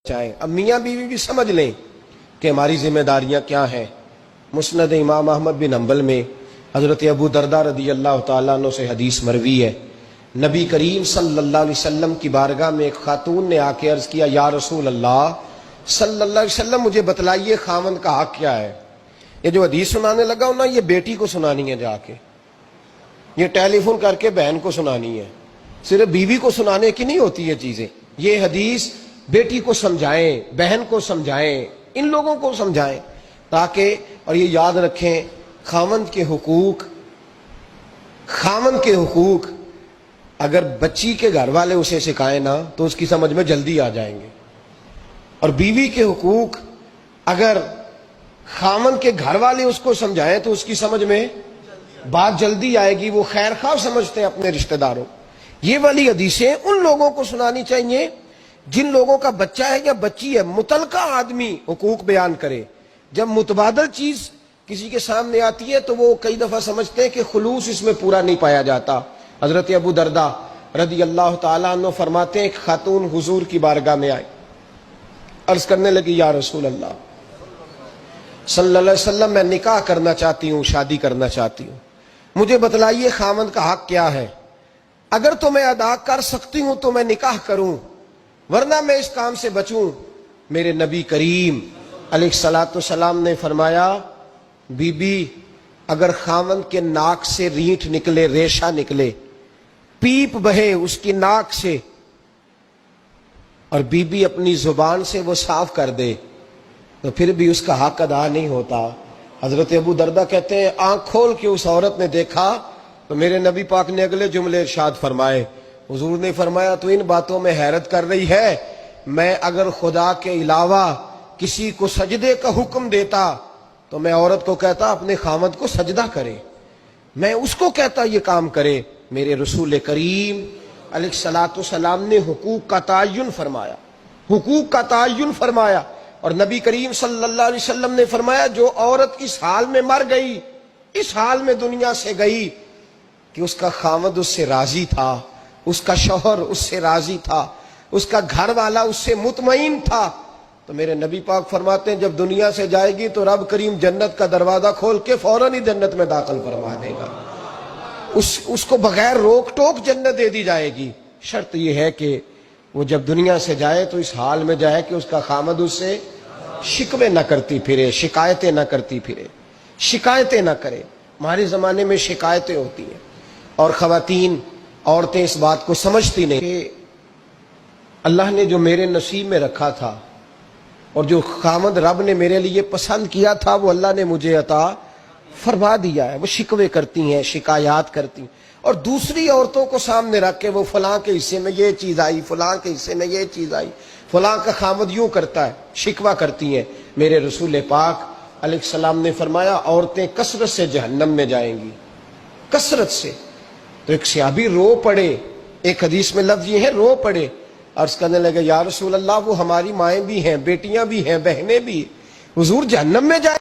چاہیں اب میاں بیوی بھی سمجھ لیں کہ ہماری ذمہ داریاں کیا ہیں۔ مسند امام احمد بن حنبل میں حضرت ابو درداء رضی اللہ تعالیٰ عنہ سے حدیث مروی ہے، نبی کریم صلی اللہ علیہ وسلم کی بارگاہ میں ایک خاتون نے آ کے عرض کیا، یا رسول اللہ صلی اللہ علیہ وسلم مجھے بتلائیے خاوند کا حق کیا ہے۔ یہ جو حدیث سنانے لگا ہوں نا، یہ بیٹی کو سنانی ہے، جا کے یہ ٹیلی فون کر کے بہن کو سنانی ہے، صرف بیوی کو سنانے کی نہیں ہوتی یہ چیزیں۔ یہ حدیث بیٹی کو سمجھائیں، بہن کو سمجھائیں، ان لوگوں کو سمجھائیں، تاکہ اور یہ یاد رکھیں خاوند کے حقوق اگر بچی کے گھر والے اسے سکھائیں نا تو اس کی سمجھ میں جلدی آ جائیں گے، اور بیوی کے حقوق اگر خاوند کے گھر والے اس کو سمجھائیں تو اس کی سمجھ میں بات جلدی آئے گی۔ وہ خیر خواہ سمجھتے ہیں اپنے رشتہ داروں۔ یہ والی حدیثیں ان لوگوں کو سنانی چاہیے جن لوگوں کا بچہ ہے یا بچی ہے، متعلقہ آدمی حقوق بیان کرے۔ جب متبادل چیز کسی کے سامنے آتی ہے تو وہ کئی دفعہ سمجھتے ہیں کہ خلوص اس میں پورا نہیں پایا جاتا۔ حضرت ابو درداء رضی اللہ تعالیٰ عنہ فرماتے ہیں، ایک خاتون حضور کی بارگاہ میں آئی، عرض کرنے لگی، یا رسول اللہ صلی اللہ علیہ وسلم میں نکاح کرنا چاہتی ہوں، شادی کرنا چاہتی ہوں، مجھے بتلائیے خاوند کا حق کیا ہے؟ اگر تو میں ادا کر سکتی ہوں تو میں نکاح کروں، ورنہ میں اس کام سے بچوں۔ میرے نبی کریم علیہ الصلوۃ والسلام نے فرمایا، بی بی اگر خاوند کے ناک سے رینٹ نکلے، ریشہ نکلے، پیپ بہے اس کی ناک سے، اور بی بی اپنی زبان سے وہ صاف کر دے تو پھر بھی اس کا حق ادا نہیں ہوتا۔ حضرت ابو درداء کہتے ہیں، آنکھ کھول کے اس عورت نے دیکھا تو میرے نبی پاک نے اگلے جملے ارشاد فرمائے، حضور نے فرمایا تو ان باتوں میں حیرت کر رہی ہے، میں اگر خدا کے علاوہ کسی کو سجدے کا حکم دیتا تو میں عورت کو کہتا اپنے خاوند کو سجدہ کرے، میں اس کو کہتا یہ کام کرے۔ میرے رسول کریم علیہ الصلوۃ والسلام نے حقوق کا تعین فرمایا، اور نبی کریم صلی اللہ علیہ وسلم نے فرمایا، جو عورت اس حال میں مر گئی، اس حال میں دنیا سے گئی کہ اس کا خاوند اس سے راضی تھا، اس کا شوہر اس سے راضی تھا، اس کا گھر والا اس سے مطمئن تھا، تو میرے نبی پاک فرماتے ہیں جب دنیا سے جائے گی تو رب کریم جنت کا دروازہ کھول کے فوراً ہی جنت میں داخل فرما دے گا، اس کو بغیر روک ٹوک جنت دے دی جائے گی۔ شرط یہ ہے کہ وہ جب دنیا سے جائے تو اس حال میں جائے کہ اس کا خاوند اس سے شکوے نہ کرتی پھرے، شکایتیں نہ کرتی پھرے، شکایتیں نہ کرے۔ ہمارے زمانے میں شکایتیں ہوتی ہیں، اور خواتین عورتیں اس بات کو سمجھتی نہیں کہ اللہ نے جو میرے نصیب میں رکھا تھا اور جو خاوند رب نے میرے لیے پسند کیا تھا وہ اللہ نے مجھے عطا فرما دیا ہے۔ وہ شکوے کرتی ہیں، شکایات کرتی ہیں، اور دوسری عورتوں کو سامنے رکھ کے وہ فلاں کے حصے میں یہ چیز آئی، فلاں کے حصے میں یہ چیز آئی، فلاں کا خاوند یوں کرتا ہے، شکوہ کرتی ہیں۔ میرے رسول پاک علیہ السلام نے فرمایا، عورتیں کثرت سے جہنم میں جائیں گی، کثرت سے۔ تو ایک صحابی رو پڑے، ایک حدیث میں لفظ یہ ہے رو پڑے، عرض کرنے لگے، یا رسول اللہ وہ ہماری مائیں بھی ہیں، بیٹیاں بھی ہیں، بہنیں بھی، حضور جہنم میں جائیں